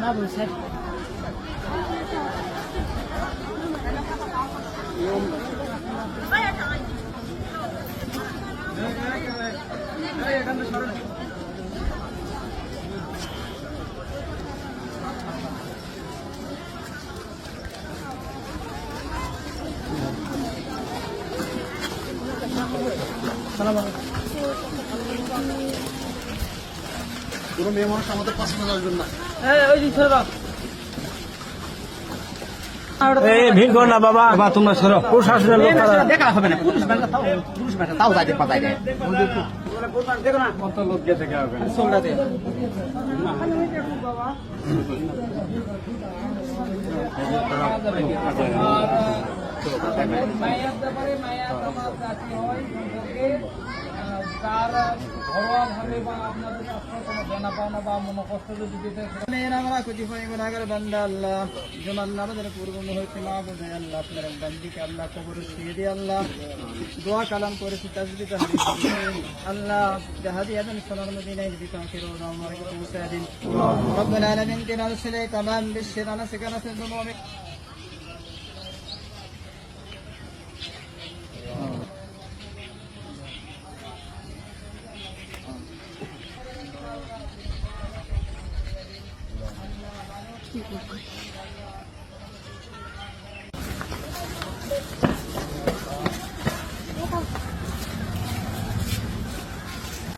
না বলছে কোনো মেয়ে মানুষ আমাদের পছন্দ আসবেন না। ভিড় করো না বাবা, তোমরা সরো। প্রশাসনের লোক দেখা হবে না, পুলিশ ব্যাংক তাও যাইতে পাতায় দেয়। কত লোক গেছে তার ঘরোয়াভাবে বা আপনাদের কোনো দেনা পাওনা বা মনোকষ্ট যদি দিতে আমরা খুঁজি পাই গুণাগার বান্দা আল্লাহ যেন আল্লাহ আমাদের পূর্বন হয়েছে মা বোঝে আল্লাহ আপনার বান্দিকে আল্লাহ কবর দিয়ে দিয়ে আল্লাহ দোয়া কালাম করেছি তাজবিদ আল্লাহ জাহাদি আদম সোনার মদিনায় যদি তাঁকের আমার পৌঁছে দিন রব্বুল আলামিন কে নাসলে তামাম বিশ্বের আনা সেখানে দুনিয়া কি করব